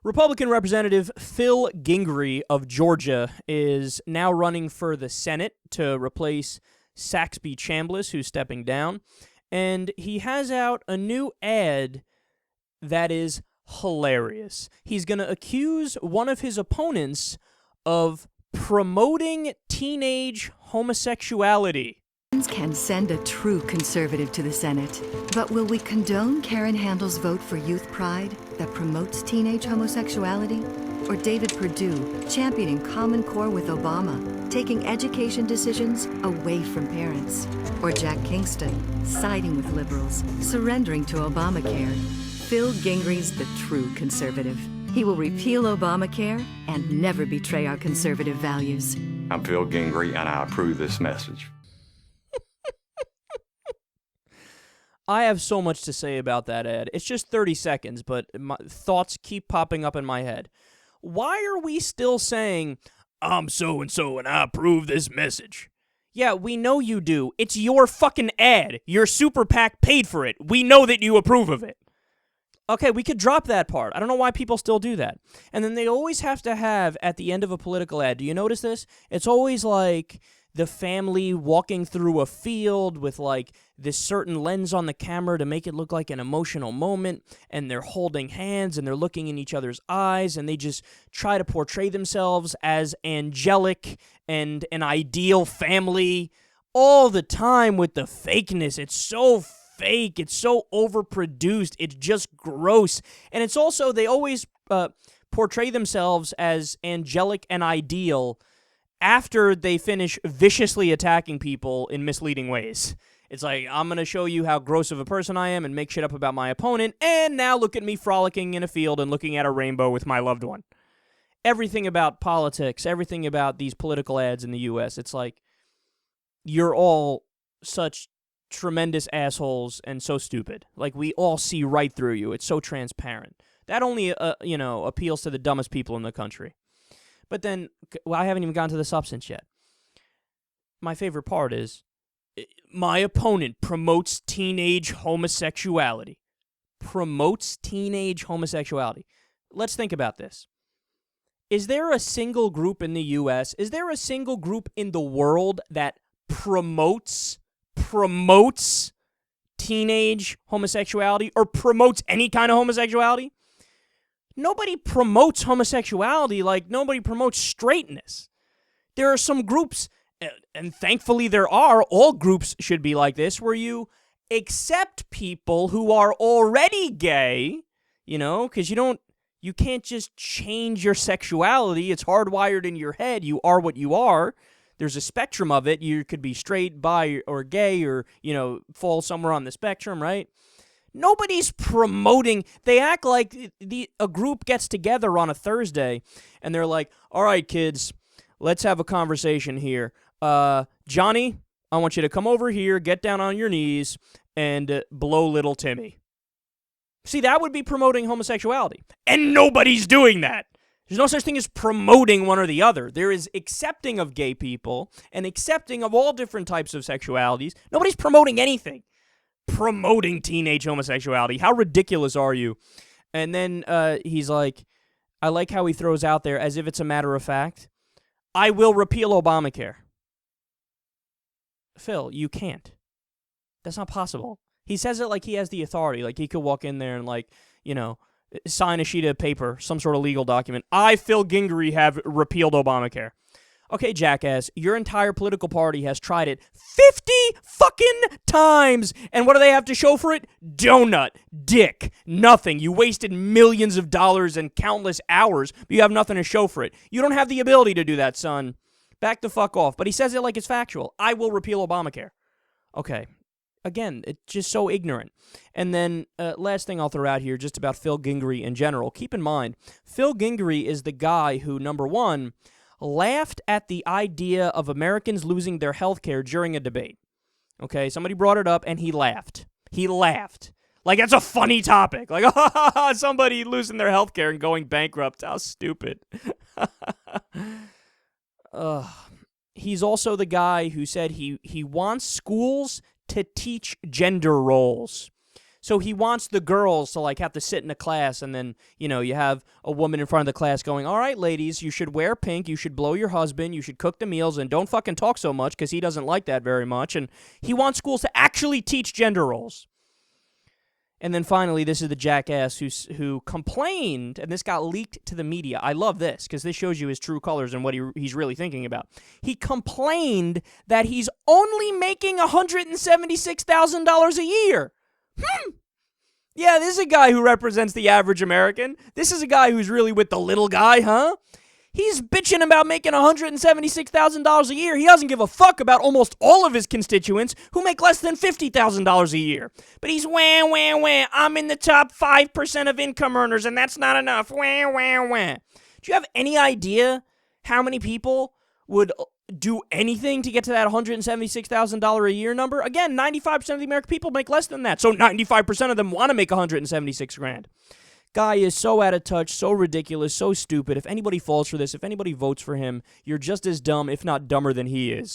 Republican Representative Phil Gingrey of Georgia is now running for the Senate to replace Saxby Chambliss, who's stepping down. And he has out a new ad that is hilarious. He's going to accuse one of his opponents of promoting teenage homosexuality. Can send a true conservative to the Senate. But will we condone Karen Handel's vote for YouthPride that promotes teenage homosexuality? Or David Perdue championing Common Core with Obama, taking education decisions away from parents? Or Jack Kingston siding with liberals, surrendering to Obamacare? Phil Gingrey's the true conservative. He will repeal Obamacare and never betray our conservative values. I'm Phil Gingrey, and I approve this message. I have so much to say about that ad. It's just 30 seconds, but my thoughts keep popping up in my head. Why are we still saying, I'm so-and-so and I approve this message? Yeah, we know you do. It's your fucking ad. Your super PAC paid for it. We know that you approve of it. Okay, we could drop that part. I don't know why people still do that. And then they always have to have, at the end of a political ad, do you notice this? It's always like the family walking through a field with like this certain lens on the camera to make it look like an emotional moment, and they're holding hands and they're looking in each other's eyes, and they just try to portray themselves as angelic and an ideal family all the time with the fakeness. It's so fake. It's so overproduced. It's just gross. And it's also, they always portray themselves as angelic and ideal after they finish viciously attacking people in misleading ways. It's like, I'm going to show you how gross of a person I am and make shit up about my opponent, and now look at me frolicking in a field and looking at a rainbow with my loved one. Everything about politics, everything about these political ads in the U.S., it's like, you're all such tremendous assholes and so stupid. Like, we all see right through you. It's so transparent. That only, appeals to the dumbest people in the country. But then, well, I haven't even gotten to the substance yet. My favorite part is, my opponent promotes teenage homosexuality. Promotes teenage homosexuality. Let's think about this. Is there a single group in the U.S., is there a single group in the world that promotes teenage homosexuality or promotes any kind of homosexuality? Nobody promotes homosexuality like nobody promotes straightness. There are some groups, and thankfully there are, all groups should be like this, where you accept people who are already gay, because you can't just change your sexuality. It's hardwired in your head. You are what you are. There's a spectrum of it. You could be straight, bi, or gay, or, fall somewhere on the spectrum, right? Nobody's promoting. They act like a group gets together on a Thursday, and they're like, all right, kids, let's have a conversation here. Johnny, I want you to come over here, get down on your knees, and blow little Timmy. See, that would be promoting homosexuality. And nobody's doing that. There's no such thing as promoting one or the other. There is accepting of gay people and accepting of all different types of sexualities. Nobody's promoting anything. Promoting teenage homosexuality. How ridiculous are you? And then he's like, I like how he throws out there, as if it's a matter of fact, I will repeal Obamacare. Phil, you can't. That's not possible. He says it like he has the authority, like he could walk in there and sign a sheet of paper, some sort of legal document. I, Phil Gingrey, have repealed Obamacare. Okay, jackass, your entire political party has tried it 50 fucking times, and what do they have to show for it? Donut, dick, nothing. You wasted millions of dollars and countless hours, but you have nothing to show for it. You don't have the ability to do that, son. Back the fuck off. But he says it like it's factual. I will repeal Obamacare. Okay. Again, it's just so ignorant. And then last thing I'll throw out here, just about Phil Gingrey in general. Keep in mind, Phil Gingrey is the guy who, number one, laughed at the idea of Americans losing their health care during a debate. Okay, somebody brought it up, and he laughed. He laughed. Like, that's a funny topic. Like, somebody losing their health care and going bankrupt. How stupid. He's also the guy who said he wants schools to teach gender roles. So he wants the girls to, like, have to sit in a class, and then, you know, you have a woman in front of the class going, all right, ladies, you should wear pink, you should blow your husband, you should cook the meals, and don't fucking talk so much, because he doesn't like that very much. And he wants schools to actually teach gender roles. And then finally, this is the jackass who complained, and this got leaked to the media. I love this, because this shows you his true colors and what he's really thinking about. He complained that he's only making $176,000 a year. Yeah, this is a guy who represents the average American. This is a guy who's really with the little guy, huh? He's bitching about making $176,000 a year. He doesn't give a fuck about almost all of his constituents who make less than $50,000 a year. But he's wah, wah, wah. I'm in the top 5% of income earners, and that's not enough. Wah, wah, wah. Do you have any idea how many people would do anything to get to that $176,000 a year number? Again, 95% of the American people make less than that, so 95% of them want to make $176,000. Guy is so out of touch, so ridiculous, so stupid. If anybody falls for this, if anybody votes for him, you're just as dumb, if not dumber than he is.